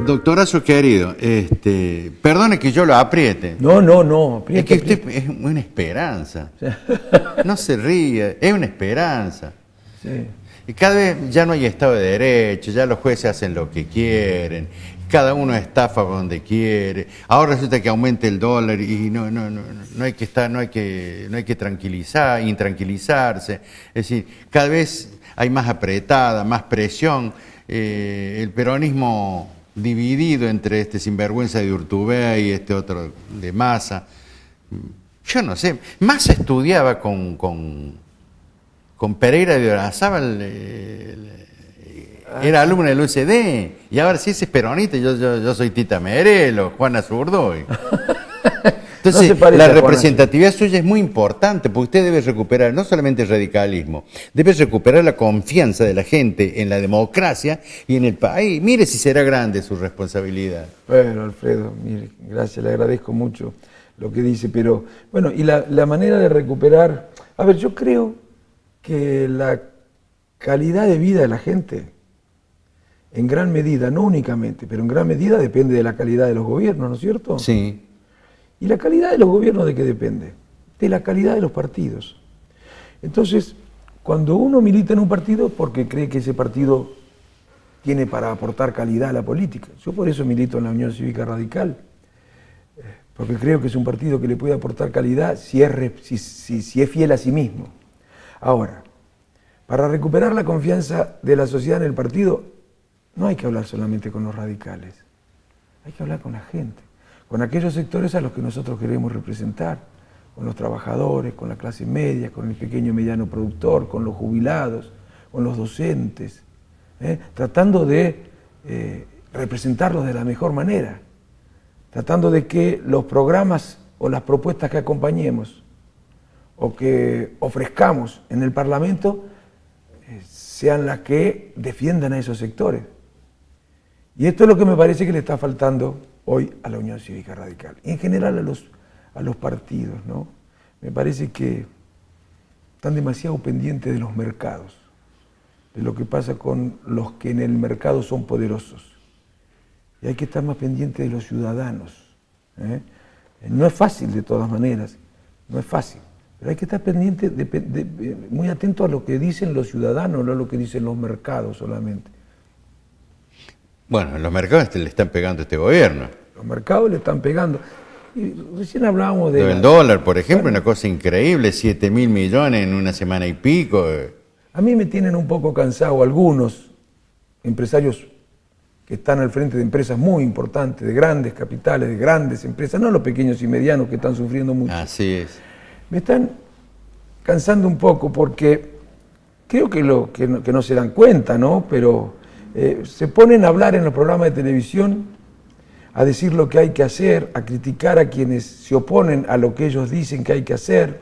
Doctorazo querido, perdone que yo lo apriete. No, apriete. Es que usted es una esperanza. No se ríe, es una esperanza. Sí. Y cada vez ya no hay Estado de Derecho, ya los jueces hacen lo que quieren, cada uno estafa donde quiere. Ahora resulta que aumenta el dólar y no hay que estar, no hay que intranquilizarse. Es decir, cada vez hay más apretada, más presión. El peronismo dividido entre este sinvergüenza de Urtubey y este otro de Massa. Yo no sé, Massa estudiaba con Pereira de Orazábal, era alumno del UCD, y ahora sí es peronista, yo soy Tita Merelo, Juana Zurdoy. Entonces, no la representatividad suya es muy importante, porque usted debe recuperar no solamente el radicalismo, debe recuperar la confianza de la gente en la democracia y en el país. Mire si será grande su responsabilidad. Bueno, Alfredo, mire, gracias, le agradezco mucho lo que dice, pero bueno, y la manera de recuperar, a ver, yo creo que la calidad de vida de la gente, en gran medida, no únicamente, pero en gran medida depende de la calidad de los gobiernos, ¿no es cierto? Sí. ¿Y la calidad de los gobiernos de qué depende? De la calidad de los partidos. Entonces, cuando uno milita en un partido, porque cree que ese partido tiene para aportar calidad a la política. Yo por eso milito en la Unión Cívica Radical, porque creo que es un partido que le puede aportar calidad si es fiel a sí mismo. Ahora, para recuperar la confianza de la sociedad en el partido, no hay que hablar solamente con los radicales, hay que hablar con la gente, con aquellos sectores a los que nosotros queremos representar, con los trabajadores, con la clase media, con el pequeño y mediano productor, con los jubilados, con los docentes, tratando de representarlos de la mejor manera, tratando de que los programas o las propuestas que acompañemos o que ofrezcamos en el Parlamento sean las que defiendan a esos sectores. Y esto es lo que me parece que le está faltando hoy a la Unión Cívica Radical, y en general a los partidos, ¿no? Me parece que están demasiado pendientes de los mercados, de lo que pasa con los que en el mercado son poderosos. Y hay que estar más pendiente de los ciudadanos. No es fácil de todas maneras, no es fácil. Pero hay que estar pendiente, muy atento a lo que dicen los ciudadanos, no a lo que dicen los mercados solamente. Bueno, los mercados le están pegando a este gobierno. Los mercados le están pegando. Y recién hablábamos de... El dólar, por ejemplo, una cosa increíble, 7.000 millones en una semana y pico. A mí me tienen un poco cansado algunos empresarios que están al frente de empresas muy importantes, de grandes capitales, de grandes empresas, no los pequeños y medianos que están sufriendo mucho. Así es. Me están cansando un poco porque creo que no se dan cuenta, ¿no? Pero se ponen a hablar en los programas de televisión, a decir lo que hay que hacer, a criticar a quienes se oponen a lo que ellos dicen que hay que hacer,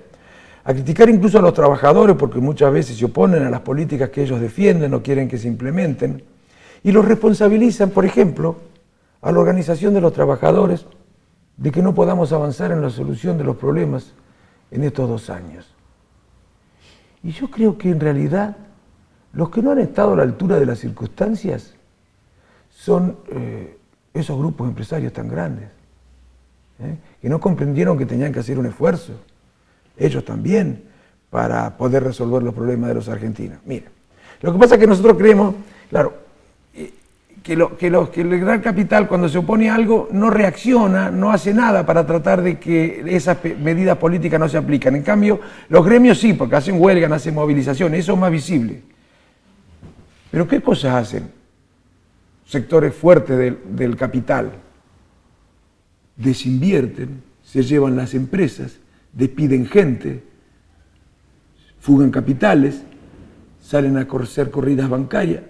a criticar incluso a los trabajadores porque muchas veces se oponen a las políticas que ellos defienden o quieren que se implementen, y los responsabilizan, por ejemplo, a la organización de los trabajadores de que no podamos avanzar en la solución de los problemas en estos 2 años. Y yo creo que en realidad los que no han estado a la altura de las circunstancias son esos grupos empresarios tan grandes, que no comprendieron que tenían que hacer un esfuerzo, ellos también, para poder resolver los problemas de los argentinos. Mira, lo que pasa es que nosotros creemos, claro, que el gran capital cuando se opone a algo no reacciona, no hace nada para tratar de que esas medidas políticas no se aplican. En cambio, los gremios sí, porque hacen huelgas, hacen movilizaciones, eso es más visible. Pero ¿qué cosas hacen sectores fuertes del capital? Desinvierten, se llevan las empresas, despiden gente, fugan capitales, salen a hacer corridas bancarias.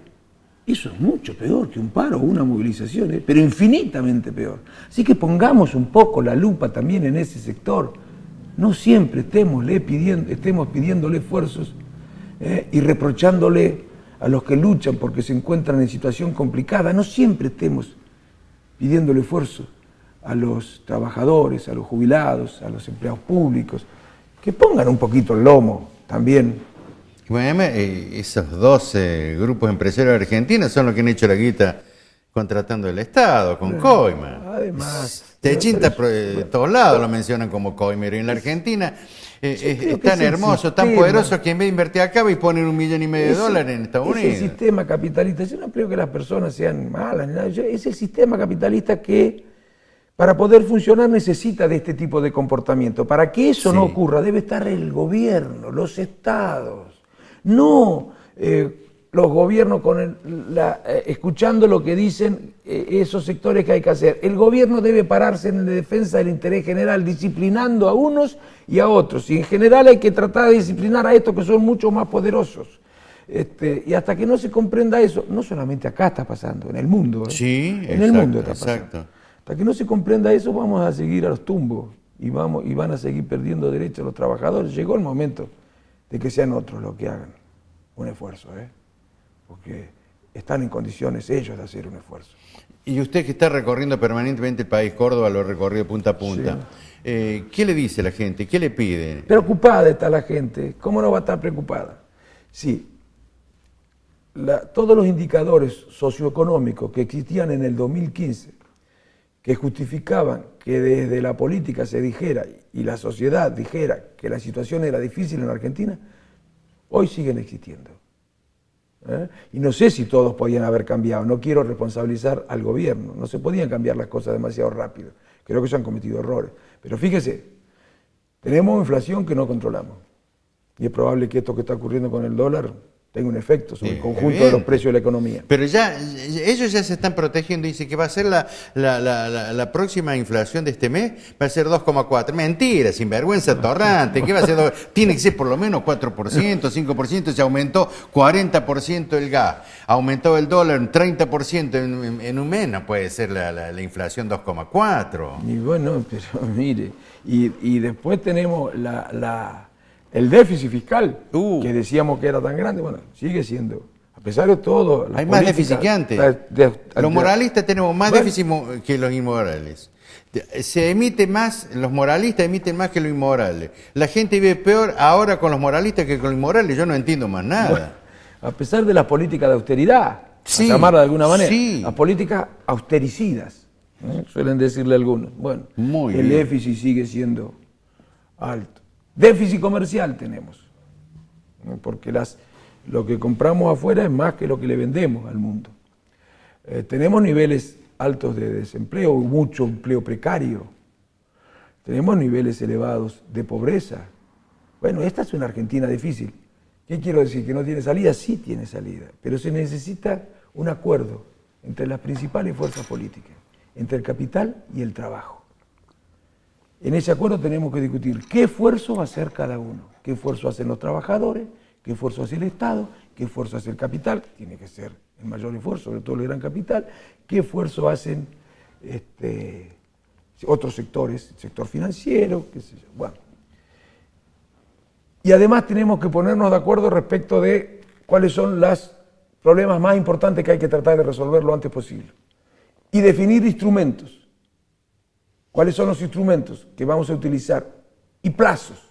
Eso es mucho peor que un paro o una movilización, pero infinitamente peor. Así que pongamos un poco la lupa también en ese sector. No siempre estemos pidiéndole esfuerzos y reprochándole a los que luchan porque se encuentran en situación complicada. No siempre estemos pidiéndole esfuerzo a los trabajadores, a los jubilados, a los empleados públicos. Que pongan un poquito el lomo también. Bueno, esos 12 grupos empresarios argentinos son los que han hecho la guita contratando el Estado, con coima. Además. Techinta, de todos lados lo mencionan como coimero. Y en la Argentina es tan hermoso, tan poderoso, que en vez de invertir acá va y poner $1,500,000 en Estados Unidos. Es el sistema capitalista. Yo no creo que las personas sean malas ni nada. Es el sistema capitalista que, para poder funcionar, necesita de este tipo de comportamiento. Para que eso no ocurra, debe estar el gobierno, los estados. No los gobiernos escuchando lo que dicen esos sectores que hay que hacer. El gobierno debe pararse en la defensa del interés general, disciplinando a unos y a otros. Y en general hay que tratar de disciplinar a estos que son mucho más poderosos. Y hasta que no se comprenda eso, no solamente acá está pasando, en el mundo. Sí, en el mundo está pasando. Hasta que no se comprenda eso, vamos a seguir a los tumbos y van a seguir perdiendo derechos los trabajadores. Llegó el momento de que sean otros los que hagan un esfuerzo, porque están en condiciones ellos de hacer un esfuerzo. Y usted que está recorriendo permanentemente el país, Córdoba lo ha recorrido punta a punta, ¿qué le dice la gente? ¿Qué le pide? Preocupada está la gente. ¿Cómo no va a estar preocupada? Sí, todos los indicadores socioeconómicos que existían en el 2015, que justificaban que desde la política se dijera y la sociedad dijera que la situación era difícil en la Argentina, hoy siguen existiendo. Y no sé si todos podían haber cambiado, no quiero responsabilizar al gobierno, no se podían cambiar las cosas demasiado rápido, creo que se han cometido errores. Pero fíjese, tenemos inflación que no controlamos y es probable que esto que está ocurriendo con el dólar tenga un efecto sobre el conjunto de los precios de la economía. Pero ya ellos ya se están protegiendo. Dice que va a ser la próxima inflación de este mes, va a ser 2,4. Mentira, sinvergüenza, torrante. ¿Qué va a ser? Tiene que ser por lo menos 4%, 5%. Se aumentó 40% el gas. Aumentó el dólar un 30% en un mes. No puede ser la inflación 2,4. Y bueno, pero mire, y después tenemos el déficit fiscal, que decíamos que era tan grande, bueno, sigue siendo. A pesar de todo... Hay más déficit que antes. Los moralistas tenemos más déficit que los inmorales. Se emite más, los moralistas emiten más que los inmorales. La gente vive peor ahora con los moralistas que con los inmorales. Yo no entiendo más nada. Bueno, a pesar de las políticas de austeridad, a llamarla de alguna manera, las políticas austericidas, suelen decirle algunos. Bueno, el déficit sigue siendo alto. Déficit comercial tenemos, porque lo que compramos afuera es más que lo que le vendemos al mundo. Tenemos niveles altos de desempleo, mucho empleo precario. Tenemos niveles elevados de pobreza. Bueno, esta es una Argentina difícil. ¿Qué quiero decir? ¿Que no tiene salida? Sí tiene salida, pero se necesita un acuerdo entre las principales fuerzas políticas, entre el capital y el trabajo. En ese acuerdo tenemos que discutir qué esfuerzo va a hacer cada uno, qué esfuerzo hacen los trabajadores, qué esfuerzo hace el Estado, qué esfuerzo hace el capital, tiene que ser el mayor esfuerzo, sobre todo el gran capital, qué esfuerzo hacen otros sectores, el sector financiero, qué sé yo. Bueno. Y además tenemos que ponernos de acuerdo respecto de cuáles son los problemas más importantes que hay que tratar de resolver lo antes posible. Y definir instrumentos. ¿Cuáles son los instrumentos que vamos a utilizar? Y plazos,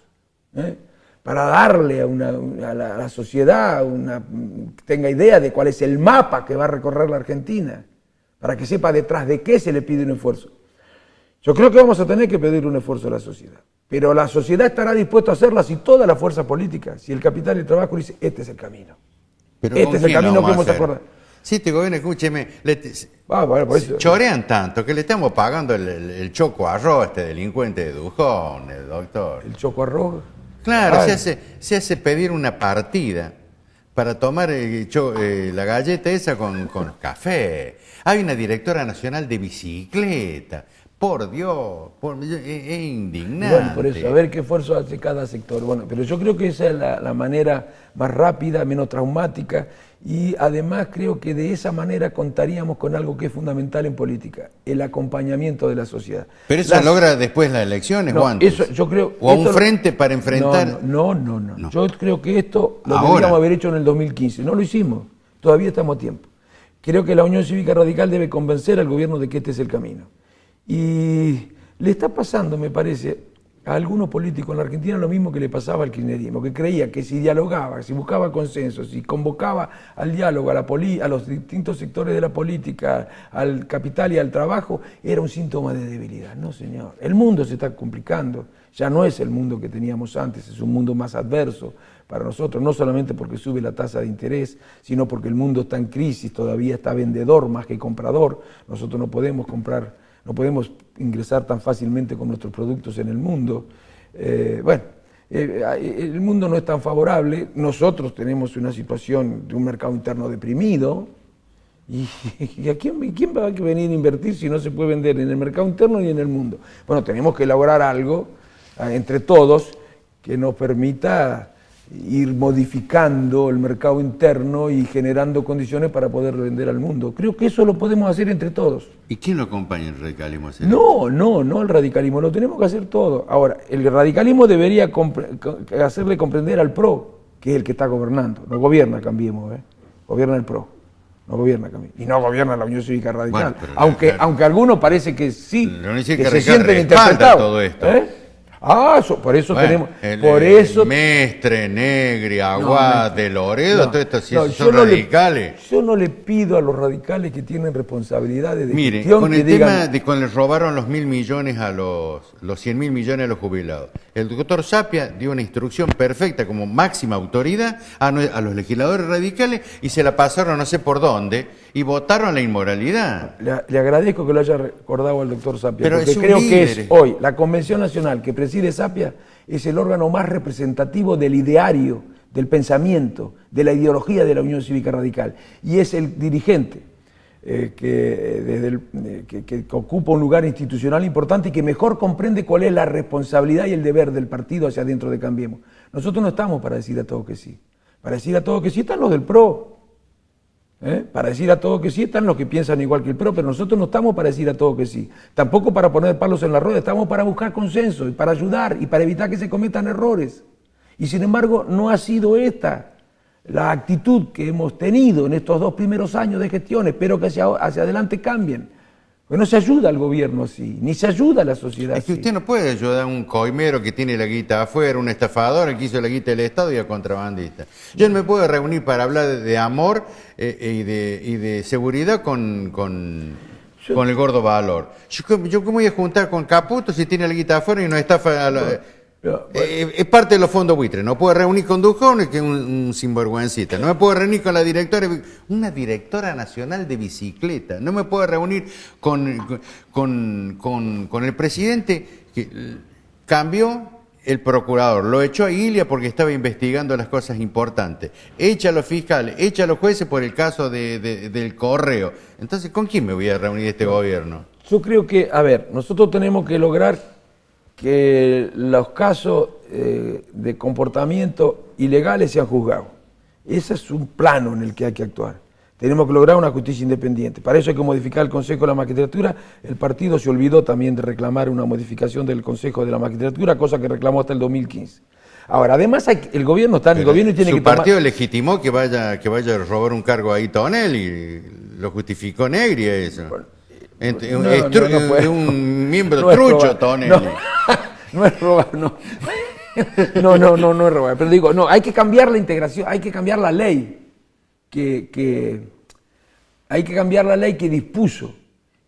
para darle a la sociedad que tenga idea de cuál es el mapa que va a recorrer la Argentina, para que sepa detrás de qué se le pide un esfuerzo. Yo creo que vamos a tener que pedir un esfuerzo a la sociedad, pero la sociedad estará dispuesta a hacerla si toda la fuerza política, si el capital y el trabajo dice, este es el camino. Pero este es el camino que hemos acordado. Sí, este gobierno, escúcheme, por chorean tanto que le estamos pagando el choco arroz a este delincuente de Dujón, el doctor. ¿El choco arroz? Claro, se hace pedir una partida para tomar la galleta esa con café. Hay una directora nacional de bicicleta. Por Dios, es indignante. Bueno, por eso, a ver qué esfuerzo hace cada sector. Bueno, pero yo creo que esa es la manera más rápida, menos traumática, y además creo que de esa manera contaríamos con algo que es fundamental en política, el acompañamiento de la sociedad. ¿Pero eso logra después las elecciones o antes? Eso, yo creo, ¿O a un frente para enfrentar? No. Yo creo que esto lo deberíamos haber hecho en el 2015. No lo hicimos, todavía estamos a tiempo. Creo que la Unión Cívica Radical debe convencer al gobierno de que este es el camino. Y le está pasando, me parece, a algunos políticos en la Argentina lo mismo que le pasaba al kirchnerismo, que creía que si dialogaba, si buscaba consensos, si convocaba al diálogo a los distintos sectores de la política, al capital y al trabajo, era un síntoma de debilidad. No, señor. El mundo se está complicando. Ya no es el mundo que teníamos antes, es un mundo más adverso para nosotros, no solamente porque sube la tasa de interés, sino porque el mundo está en crisis, todavía está vendedor más que comprador. Nosotros no podemos comprar, no podemos ingresar tan fácilmente con nuestros productos en el mundo. El mundo no es tan favorable, nosotros tenemos una situación de un mercado interno deprimido, ¿y a quién va a venir a invertir si no se puede vender en el mercado interno ni en el mundo? Bueno, tenemos que elaborar algo entre todos que nos permita ir modificando el mercado interno y generando condiciones para poder vender al mundo. Creo que eso lo podemos hacer entre todos. ¿Y quién lo acompaña el radicalismo? No el radicalismo, lo tenemos que hacer todo. Ahora, el radicalismo debería hacerle comprender al PRO, que es el que está gobernando. No gobierna Cambiemos, gobierna el PRO. No gobierna Cambiemos. Y no gobierna la Unión Cívica Radical. Bueno, aunque algunos parece que sí, que se sienten interpretados. Todo esto. Por eso tenemos... Mestre, Negri, Aguad, de Loredo, todo esto, si son radicales. Yo no le pido a los radicales que tienen responsabilidades de Mire, gestión con que el tema de cuando les robaron los 1.000 millones a los 100.000 millones a los jubilados, el doctor Sapia dio una instrucción perfecta como máxima autoridad a los legisladores radicales y se la pasaron no sé por dónde y votaron la inmoralidad. Le agradezco que lo haya recordado al doctor Sapia, pero porque creo que es hoy la Convención Nacional que preside Sapia es el órgano más representativo del ideario, del pensamiento, de la ideología de la Unión Cívica Radical, y es el dirigente que ocupa un lugar institucional importante y que mejor comprende cuál es la responsabilidad y el deber del partido hacia adentro de Cambiemos. Nosotros no estamos para decir a todos que sí. Para decir a todos que sí están los del PRO. Para decir a todos que sí están los que piensan igual que el PRO, pero nosotros no estamos para decir a todos que sí. Tampoco para poner palos en la rueda, estamos para buscar consenso y para ayudar y para evitar que se cometan errores. Y sin embargo, no ha sido esta la actitud que hemos tenido en estos 2 primeros años de gestión. Espero que hacia adelante cambien. Porque no se ayuda al gobierno así, ni se ayuda a la sociedad así. Es que usted así. no puede ayudar a un coimero que tiene la guita afuera, un estafador, el que hizo la guita del Estado y a contrabandista. Yo no me puedo reunir para hablar de amor y de seguridad con el gordo Valor. Yo cómo voy a juntar con Caputo si tiene la guita afuera y no estafa es parte de los fondos buitres. No puedo reunir con Dujovne, que es un sinvergüencita. No me puedo reunir con una directora nacional de bicicleta. No me puedo reunir con el presidente que cambió el procurador. Lo echó a Ilia porque estaba investigando las cosas importantes. Echa a los fiscales, echa a los jueces por el caso del correo. Entonces, ¿con quién me voy a reunir este gobierno? Yo creo que, nosotros tenemos que lograr que los casos de comportamiento ilegales sean juzgados. Ese es un plano en el que hay que actuar. Tenemos que lograr una justicia independiente. Para eso hay que modificar el Consejo de la Magistratura. El partido se olvidó también de reclamar una modificación del Consejo de la Magistratura, cosa que reclamó hasta el 2015. Ahora, además el gobierno está en el gobierno y tiene que tomar... Su partido legitimó que vaya a robar un cargo ahí Tonel y lo justificó Negri a eso. Bueno, es un miembro trucho, Tonel. No es robar, no. No es robar. Pero digo, hay que cambiar la integración, hay que cambiar la ley hay que cambiar la ley que dispuso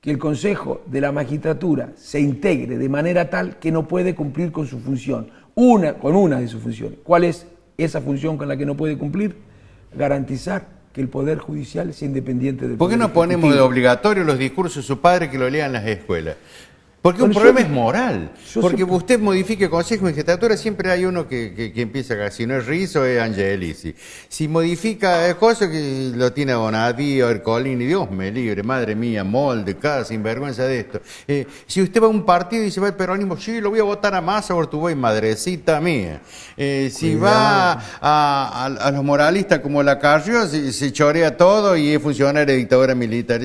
que el Consejo de la Magistratura se integre de manera tal que no puede cumplir con su función, con una de sus funciones. ¿Cuál es esa función con la que no puede cumplir? Garantizar que el Poder Judicial sea independiente del Poder Ejecutivo. ¿Por qué no ponemos de obligatorio los discursos de su padre que lo lean en las escuelas? Porque un problema es moral. Porque usted modifique el Consejo de Magistratura, siempre hay uno que empieza, si no es Rizzo, es Angelici. Si modifica cosas que lo tiene Bonadío, Ercolini, Dios me libre, madre mía, Molde, cada sinvergüenza de esto. Si usted va a un partido y se va al peronismo, sí, lo voy a votar a Massa, Ortubey, madrecita mía. Si va a los moralistas como la Carrió, se chorea todo y es funcionario de dictadura militar.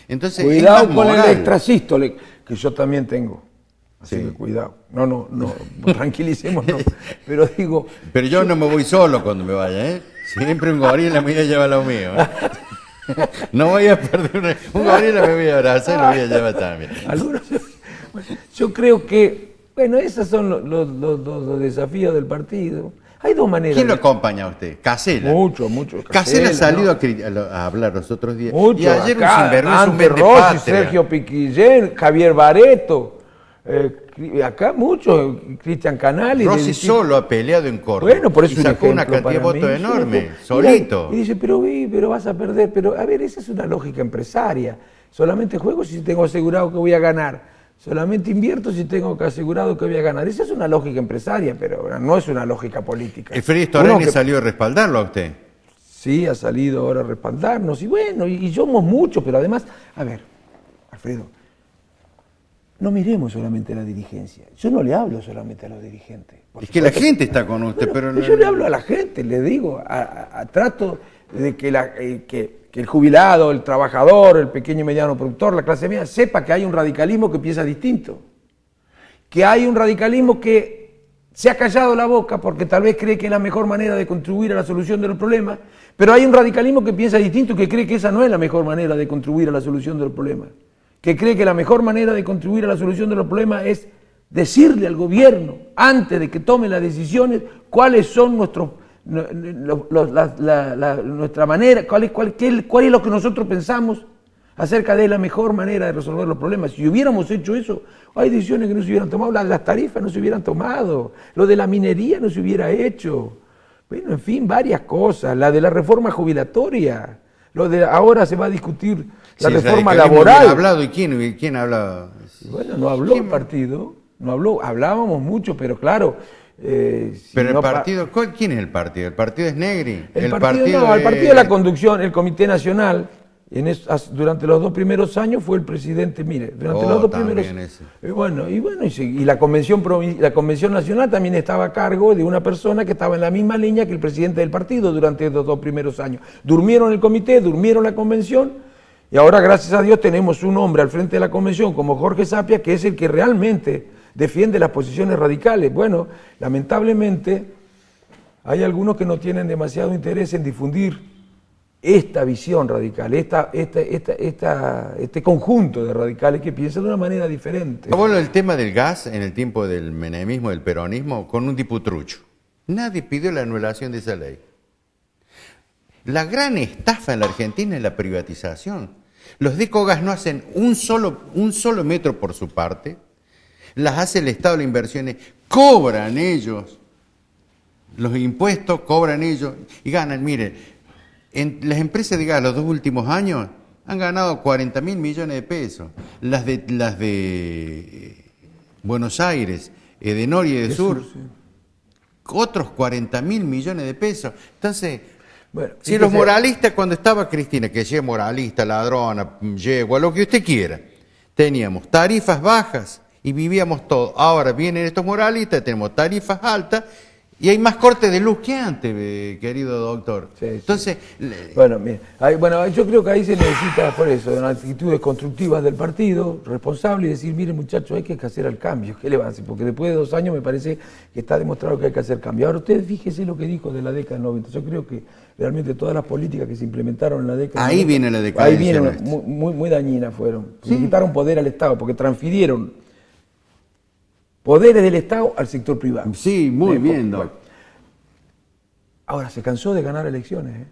Entonces, cuidado con el extrasístole, que yo también tengo. Así que cuidado. No, tranquilicémonos. Pero digo... Pero yo no me voy solo cuando me vaya, ¿eh? Siempre un gorila me voy a llevar lo mío, ¿eh? No voy a perder un gorila, me voy a abrazar y lo voy a llevar también. Yo creo que Bueno, esos son los desafíos del partido. Hay dos maneras. ¿Quién lo acompaña a usted? Casella. Mucho. Casella ha salido a hablar los otros días. Mucho. Y ayer acá, un sinvergüenza, un Dante Rossi, vendepatria. Sergio Piquillén, Javier Bareto. Acá mucho, Cristian Canales. Rossi solo ha peleado en Córdoba. Bueno, por eso y sacó una cantidad de votos enorme, solito. Y dice, pero vas a perder. Pero a ver, esa es una lógica empresaria. Solamente juego si tengo asegurado que voy a ganar. Solamente invierto si tengo que asegurado que voy a ganar. Esa es una lógica empresaria, pero no es una lógica política. El Freddy Storani salió a respaldarlo a usted. Sí, ha salido ahora a respaldarnos. Y bueno, y somos muchos, pero además, a ver, Alfredo, no miremos solamente a la dirigencia. Yo no le hablo solamente a los dirigentes. Es que la gente está con usted, bueno, pero... Yo le hablo a la gente, le digo, trato de que el jubilado, el trabajador, el pequeño y mediano productor, la clase media, sepa que hay un radicalismo que piensa distinto. Que hay un radicalismo que se ha callado la boca porque tal vez cree que es la mejor manera de contribuir a la solución de los problemas, pero hay un radicalismo que piensa distinto y que cree que esa no es la mejor manera de contribuir a la solución de los problemas. Que cree que la mejor manera de contribuir a la solución de los problemas es decirle al gobierno, antes de que tome las decisiones, cuáles son nuestra manera, cuál es lo que nosotros pensamos acerca de la mejor manera de resolver los problemas. Si hubiéramos hecho eso, hay decisiones que no se hubieran tomado, las tarifas no se hubieran tomado, lo de la minería no se hubiera hecho. Bueno, en fin, varias cosas, la de la reforma jubilatoria, ahora se va a discutir la reforma laboral. Ha hablado, ¿y quién ha hablado? Bueno, no habló el partido, no habló, hablábamos mucho, pero claro... pero el partido, ¿quién es el partido? ¿El partido es Negri? El partido de la conducción, el Comité Nacional, durante los 2 primeros años fue el presidente, mire, durante los 2 primeros años. Y la Convención Nacional también estaba a cargo de una persona que estaba en la misma línea que el presidente del partido durante los 2 primeros años. Durmieron el comité, durmieron la convención, y ahora, gracias a Dios, tenemos un hombre al frente de la convención como Jorge Sapia, que es el que realmente defiende las posiciones radicales. Bueno, lamentablemente hay algunos que no tienen demasiado interés en difundir esta visión radical, este conjunto de radicales que piensan de una manera diferente. Bueno, el tema del gas en el tiempo del menemismo, del peronismo, con un diputrucho. Nadie pidió la anulación de esa ley. La gran estafa en la Argentina es la privatización. Los Decogas no hacen un solo metro por su parte. Las hace el Estado, las inversiones, cobran ellos los impuestos, cobran ellos y ganan. Miren, las empresas de gas los 2 últimos años han ganado 40.000 millones de pesos. Las de Buenos Aires, Edenor y Edesur, sí. Otros 40.000 millones de pesos. Entonces, bueno, si los moralistas, cuando estaba Cristina, que decía moralista, ladrona, yegua, lo que usted quiera, teníamos tarifas bajas y vivíamos todo. Ahora vienen estos moralistas, tenemos tarifas altas y hay más cortes de luz que antes, querido doctor. Sí, entonces, bueno, mira, yo creo que ahí se necesita, por eso, una actitudes constructivas del partido, responsable, y decir, miren muchachos, hay que hacer el cambio, ¿qué le van a hacer? Porque después de 2 años me parece que está demostrado que hay que hacer cambio. Ahora ustedes fíjense lo que dijo de la década del 90. Yo creo que realmente todas las políticas que se implementaron en la década del 90, viene la decadencia. Ahí viene, muy dañinas fueron. ¿Sí? Le quitaron poder al Estado, porque transfirieron poderes del Estado al sector privado. Sí, muy bien, Doc. Ahora, se cansó de ganar elecciones.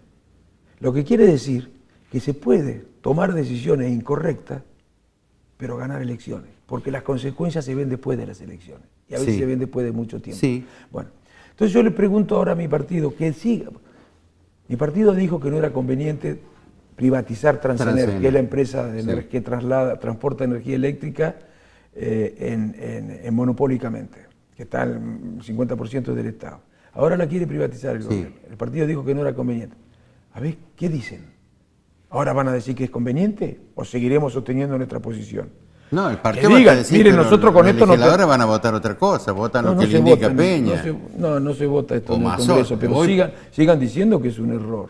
Lo que quiere decir que se puede tomar decisiones incorrectas, pero ganar elecciones, porque las consecuencias se ven después de las elecciones, y a veces se ven después de mucho tiempo. Sí. Bueno, entonces yo le pregunto ahora a mi partido que siga. Mi partido dijo que no era conveniente privatizar Transener, que es la empresa que transporta energía eléctrica monopólicamente, que está el 50% del Estado. Ahora la quiere privatizar el gobierno. El partido dijo que no era conveniente. A ver, ¿qué dicen? ¿Ahora van a decir que es conveniente o seguiremos sosteniendo nuestra posición? No, el partido va a decir, miren, nosotros con esto no... Los legisladores van a votar otra cosa, votan lo que le indica Peña. No se vota esto en el Congreso, pero sigan diciendo que es un error.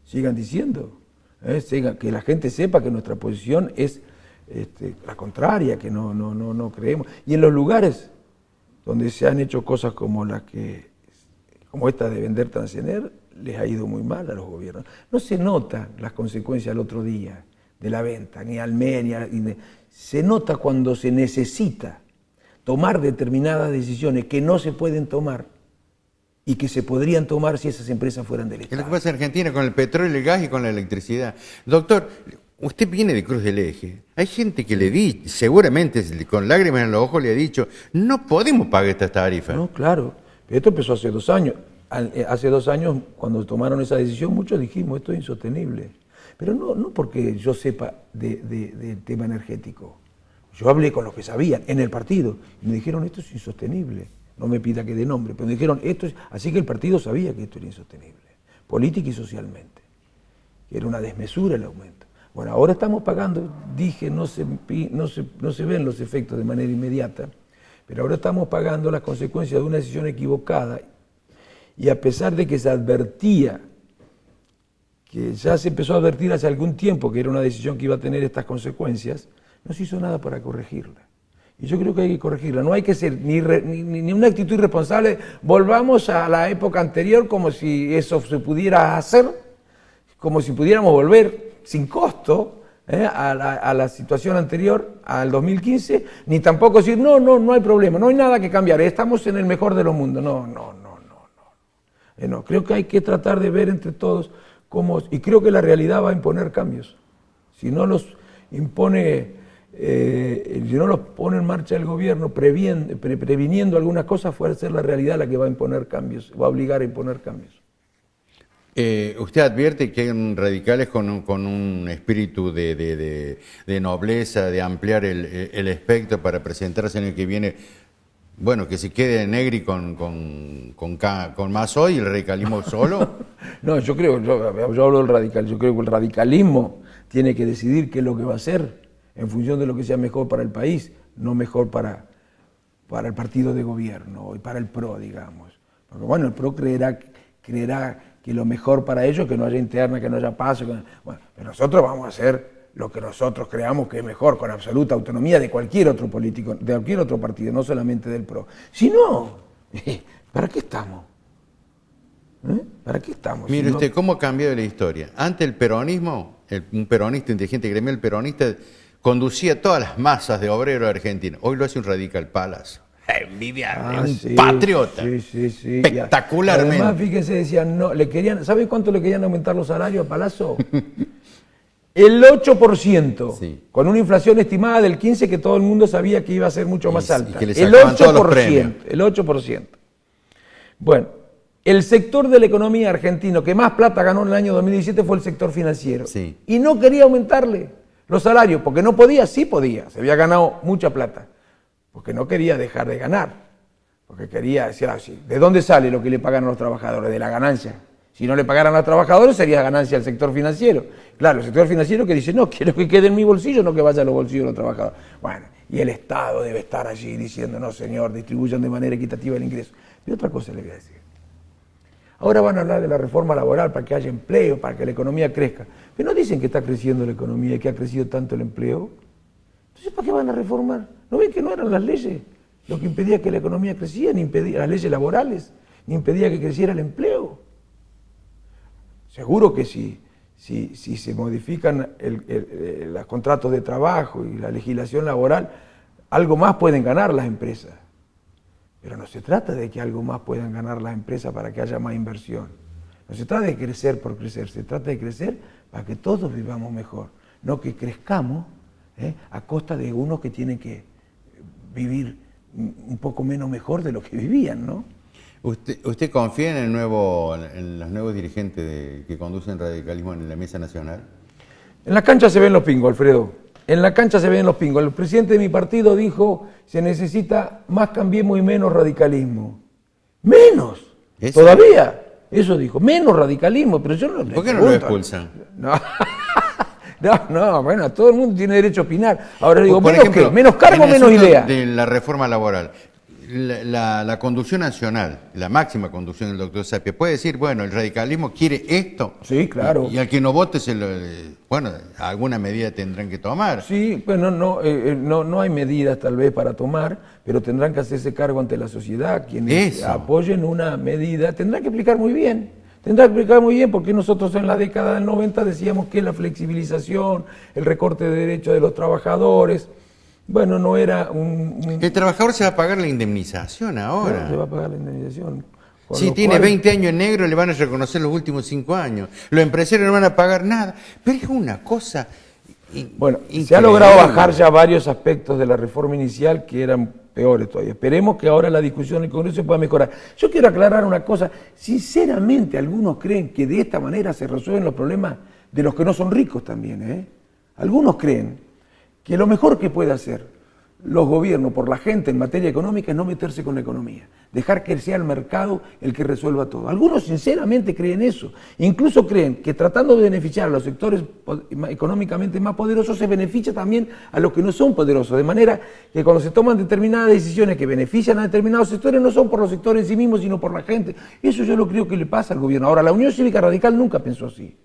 Sigan diciendo. Que la gente sepa que nuestra posición es la contraria, que no creemos. Y en los lugares donde se han hecho cosas como esta de vender Transener, les ha ido muy mal a los gobiernos. No se notan las consecuencias al otro día de la venta, ni al mes, se nota cuando se necesita. tomar determinadas decisiones que no se pueden tomar y que se podrían tomar si esas empresas fueran del Estado. Es lo que pasa en Argentina con el petróleo, el gas y con la electricidad. Doctor, usted viene de Cruz del Eje. Hay gente que seguramente con lágrimas en los ojos le ha dicho, no podemos pagar estas tarifas. No, claro. Pero esto empezó hace 2 años. Hace 2 años, cuando tomaron esa decisión, muchos dijimos, esto es insostenible. Pero no porque yo sepa del tema energético. Yo hablé con los que sabían en el partido y me dijeron, esto es insostenible. No me pida que dé nombre, pero me dijeron, esto es... Así que el partido sabía que esto era insostenible, política y socialmente. Que era una desmesura el aumento. Bueno, ahora estamos pagando, dije, no se ven los efectos de manera inmediata, pero ahora estamos pagando las consecuencias de una decisión equivocada y a pesar de que se advertía, que ya se empezó a advertir hace algún tiempo que era una decisión que iba a tener estas consecuencias, no se hizo nada para corregirla. Y yo creo que hay que corregirla. No hay que ser ni una actitud irresponsable. Volvamos a la época anterior como si eso se pudiera hacer, como si pudiéramos volver sin costo a la situación anterior, al 2015, ni tampoco decir, no hay problema, no hay nada que cambiar, estamos en el mejor de los mundos. No, creo que hay que tratar de ver entre todos cómo, y creo que la realidad va a imponer cambios. Si no los impone, si no los pone en marcha el gobierno previniendo algunas cosas, fue a ser la realidad la que va a imponer cambios, va a obligar a imponer cambios. Usted advierte que hay radicales con un espíritu de nobleza, de ampliar el espectro para presentarse en el que viene, bueno, que se quede Negri con Massoy y el radicalismo solo. No, yo hablo del radical, yo creo que el radicalismo tiene que decidir qué es lo que va a hacer en función de lo que sea mejor para el país, no mejor para el partido de gobierno y para el PRO, digamos. Porque bueno, el PRO creerá que lo mejor para ellos es que no haya interna, que no haya paso. Bueno, pero nosotros vamos a hacer lo que nosotros creamos que es mejor, con absoluta autonomía de cualquier otro político, de cualquier otro partido, no solamente del PRO. Si no, ¿para qué estamos? ¿Para qué estamos? Mire si usted, no... ¿cómo ha cambiado la historia? Antes el peronismo, un peronista, inteligente gremial peronista, conducía todas las masas de obreros argentinos. Hoy lo hace un radical Palacio. Envidiable, un patriota. Sí. Espectacularmente. Además, fíjense, decían, ¿sabe cuánto le querían aumentar los salarios a Palazzo? El 8%, sí. Con una inflación estimada del 15% que todo el mundo sabía que iba a ser mucho más alta. Y que le el sacaban todos los premios. El 8%. Bueno, el sector de la economía argentino que más plata ganó en el año 2017 fue el sector financiero. Sí. Y no quería aumentarle los salarios, porque no podía, sí podía, se había ganado mucha plata. Porque no quería dejar de ganar, porque quería decir, ¿de dónde sale lo que le pagan a los trabajadores? De la ganancia. Si no le pagaran a los trabajadores, sería ganancia al sector financiero. Claro, el sector financiero que dice, no, quiero que quede en mi bolsillo, no que vaya a los bolsillos de los trabajadores. Bueno, y el Estado debe estar allí diciendo, no señor, distribuyan de manera equitativa el ingreso. Y otra cosa le voy a decir. Ahora van a hablar de la reforma laboral para que haya empleo, para que la economía crezca. Pero no dicen que está creciendo la economía y que ha crecido tanto el empleo. Entonces, ¿para qué van a reformar? ¿No ven que no eran las leyes lo que impedía que la economía creciera, ni impedía las leyes laborales, ni impedía que creciera el empleo? Seguro que si se modifican los contratos de trabajo y la legislación laboral, algo más pueden ganar las empresas. Pero no se trata de que algo más puedan ganar las empresas para que haya más inversión. No se trata de crecer por crecer, se trata de crecer para que todos vivamos mejor, no que crezcamos a costa de unos que tienen que vivir un poco menos mejor de lo que vivían, ¿no? ¿Usted confía en los nuevos dirigentes que conducen radicalismo en la mesa nacional? En la cancha se ven los pingos, Alfredo. En la cancha se ven los pingos. El presidente de mi partido dijo, se necesita más cambiemos y menos radicalismo. ¡Menos! ¿Eso? Todavía. Eso dijo, menos radicalismo. Pero yo no. ¿Por qué no lo expulsan? No, bueno, todo el mundo tiene derecho a opinar. Ahora digo, por ejemplo, menos cargo, menos idea. De la reforma laboral, la conducción nacional, la máxima conducción del doctor Sapia, puede decir, bueno, el radicalismo quiere esto. Sí, claro. Y al que no vote, bueno, alguna medida tendrán que tomar. Sí, pues no hay medidas tal vez para tomar, pero tendrán que hacerse cargo ante la sociedad. Quienes apoyen una medida tendrán que explicar muy bien. Tendrá que explicar muy bien porque nosotros en la década del 90 decíamos que la flexibilización, el recorte de derechos de los trabajadores, Bueno, no era un... El trabajador se va a pagar la indemnización ahora. No, se va a pagar la indemnización. Si tiene 20 años en negro, le van a reconocer los últimos 5 años. Los empresarios no van a pagar nada. Pero es una cosa Bueno, increíble. Se ha logrado bajar ya varios aspectos de la reforma inicial que eran peores todavía. Esperemos que ahora la discusión en el Congreso pueda mejorar. Yo quiero aclarar una cosa. Sinceramente, algunos creen que de esta manera se resuelven los problemas de los que no son ricos también, ¿eh? Algunos creen que lo mejor que puede hacer los gobiernos por la gente en materia económica es no meterse con la economía, dejar que sea el mercado el que resuelva todo. Algunos sinceramente creen eso, incluso creen que tratando de beneficiar a los sectores económicamente más poderosos se beneficia también a los que no son poderosos, de manera que cuando se toman determinadas decisiones que benefician a determinados sectores no son por los sectores en sí mismos sino por la gente. Eso yo lo creo que le pasa al gobierno. Ahora, la Unión Cívica Radical nunca pensó así.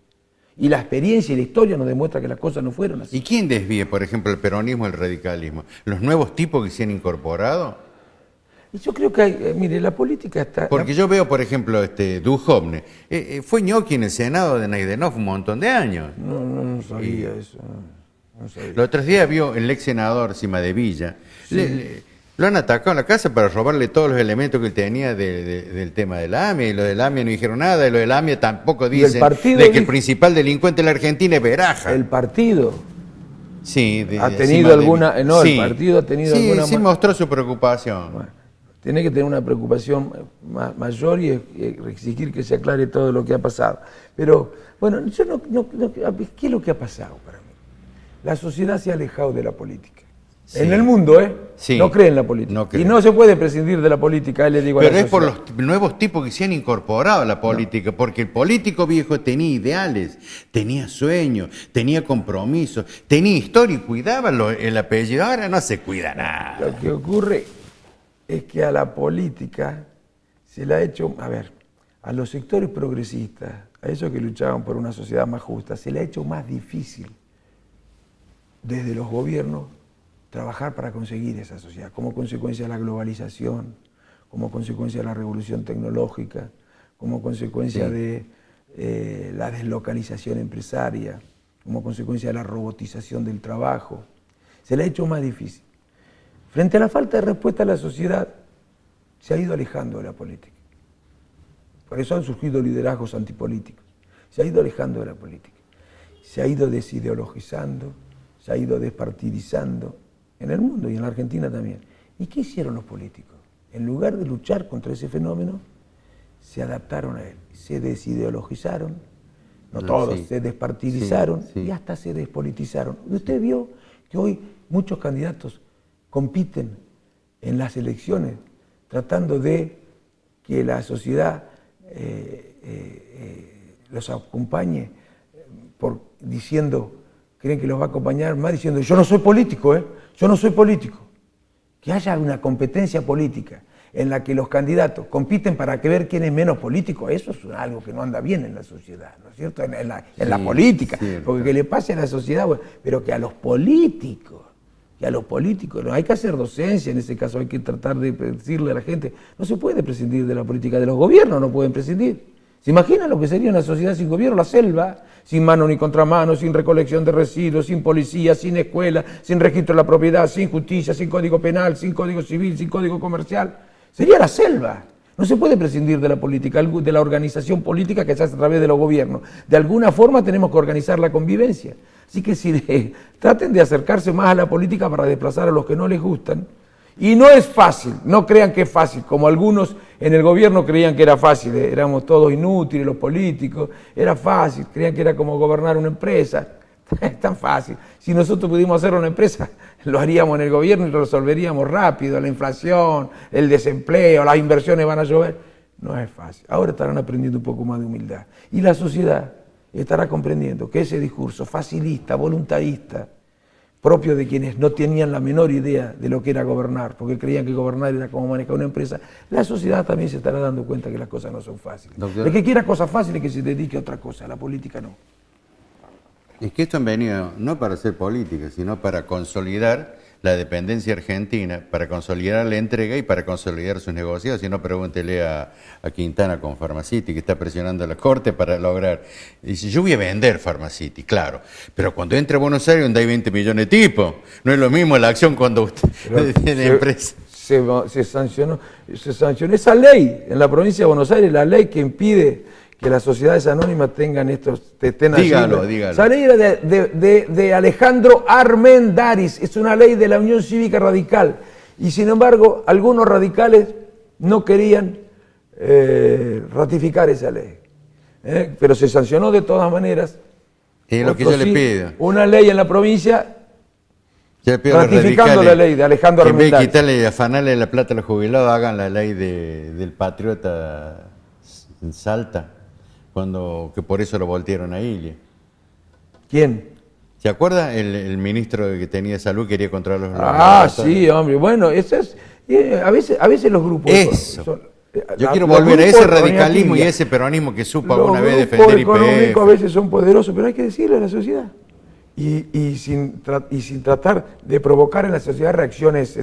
Y la experiencia y la historia nos demuestra que las cosas no fueron así. ¿Y quién desvíe, por ejemplo, el peronismo y el radicalismo? ¿Los nuevos tipos que se han incorporado? Y yo creo que hay, mire, la política está... Porque yo veo, por ejemplo, Duhovne, fue ñoqui en el Senado de Naidenov un montón de años. No sabía eso. No sabía. Los otros días vio el ex senador Cimadevilla. Sí. Lo han atacado en la casa para robarle todos los elementos que él tenía del tema de la AMIA, y los de la AMIA no dijeron nada, y los de la AMIA tampoco dicen de que el principal delincuente de la Argentina es Beraja. El partido sí, ha tenido alguna... No, sí, el partido ha tenido alguna... Sí, mostró su preocupación. Bueno, tiene que tener una preocupación mayor y exigir que se aclare todo lo que ha pasado. Pero, bueno, yo ¿qué es lo que ha pasado para mí? La sociedad se ha alejado de la política. Sí. En el mundo, sí. No cree en la política. No cree. Y no se puede prescindir de la política, le digo. Pero es por los nuevos tipos que se han incorporado a la política, porque el político viejo tenía ideales, tenía sueños, tenía compromisos, tenía historia y cuidaba el apellido. Ahora no se cuida nada. Lo que ocurre es que a la política se le ha hecho, a los sectores progresistas, a esos que luchaban por una sociedad más justa, se le ha hecho más difícil desde los gobiernos trabajar para conseguir esa sociedad, como consecuencia de la globalización, como consecuencia de la revolución tecnológica, como consecuencia de la deslocalización empresaria, como consecuencia de la robotización del trabajo. Se le ha hecho más difícil. Frente a la falta de respuesta la sociedad se ha ido alejando de la política. Por eso han surgido liderazgos antipolíticos. Se ha ido alejando de la política. Se ha ido desideologizando, se ha ido despartidizando, en el mundo y en la Argentina también. ¿Y qué hicieron los políticos? En lugar de luchar contra ese fenómeno, se adaptaron a él, se desideologizaron, no todos, se despartidizaron y hasta se despolitizaron. Usted vio que hoy muchos candidatos compiten en las elecciones tratando de que la sociedad los acompañe creen que los va a acompañar más diciendo yo no soy político, yo no soy político. Que haya una competencia política en la que los candidatos compiten para ver quién es menos político, eso es algo que no anda bien en la sociedad, ¿no es cierto? En la política, porque que le pase a la sociedad, bueno, pero que a los políticos, no hay que hacer docencia, en ese caso hay que tratar de decirle a la gente, no se puede prescindir de la política, de los gobiernos no pueden prescindir. ¿Se imaginan lo que sería una sociedad sin gobierno? La selva, sin mano ni contramano, sin recolección de residuos, sin policía, sin escuela, sin registro de la propiedad, sin justicia, sin código penal, sin código civil, sin código comercial. Sería la selva. No se puede prescindir de la política, de la organización política que se hace a través de los gobiernos. De alguna forma tenemos que organizar la convivencia. Así que traten de acercarse más a la política para desplazar a los que no les gustan. Y no es fácil, no crean que es fácil, como algunos en el gobierno creían que era fácil, éramos todos inútiles los políticos, era fácil, creían que era como gobernar una empresa, es tan fácil. Si nosotros pudimos hacer una empresa, lo haríamos en el gobierno y lo resolveríamos rápido, la inflación, el desempleo, las inversiones van a llover. No es fácil, ahora estarán aprendiendo un poco más de humildad. Y la sociedad estará comprendiendo que ese discurso facilista, voluntarista, propio de quienes no tenían la menor idea de lo que era gobernar, porque creían que gobernar era como manejar una empresa, la sociedad también se estará dando cuenta que las cosas no son fáciles. Doctor, el que quiera cosas fáciles que se dedique a otra cosa, a la política no. Es que esto han venido no para hacer política, sino para consolidar la dependencia argentina para consolidar la entrega y para consolidar sus negocios. Si no, pregúntele a Quintana con Pharmacity, que está presionando a la Corte para lograr. Dice, yo voy a vender Pharmacity, claro, pero cuando entre a Buenos Aires donde hay 20 millones de tipos, no es lo mismo la acción cuando usted tiene empresa. Se sancionó esa ley en la provincia de Buenos Aires, la ley que impide que las sociedades anónimas tengan estén dígalo. Esa ley era de Alejandro Armendáriz, es una ley de la Unión Cívica Radical, y sin embargo algunos radicales no querían ratificar esa ley, pero se sancionó de todas maneras. Es lo que yo le pido. Una ley en la provincia ratificando la ley de Alejandro Armendáriz. En vez de quitarle y afanarle la plata a los jubilados, hagan la ley del patriota en Salta. Que por eso lo voltearon a Ilia. ¿Quién? ¿Se acuerda? El ministro que tenía salud quería controlar los... Sí, hombre. Bueno, eso es... a veces los grupos... Eso. Yo quiero volver a ese radicalismo y a ese peronismo que supo alguna vez defender IPF. Los grupos económicos a veces son poderosos, pero hay que decirle a la sociedad. Y sin tratar de provocar en la sociedad reacciones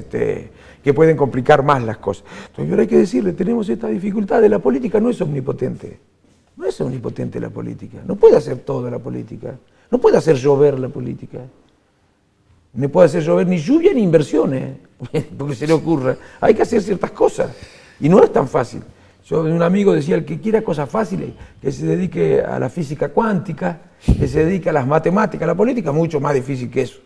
que pueden complicar más las cosas. Entonces, pero hay que decirle, tenemos esta dificultad. La política no es omnipotente. No es omnipotente la política, no puede hacer toda la política, no puede hacer llover la política, no puede hacer llover ni lluvia ni inversiones, porque se le ocurra, hay que hacer ciertas cosas, y no es tan fácil. Un amigo decía, el que quiera cosas fáciles, que se dedique a la física cuántica, que se dedique a las matemáticas, la política es mucho más difícil que eso.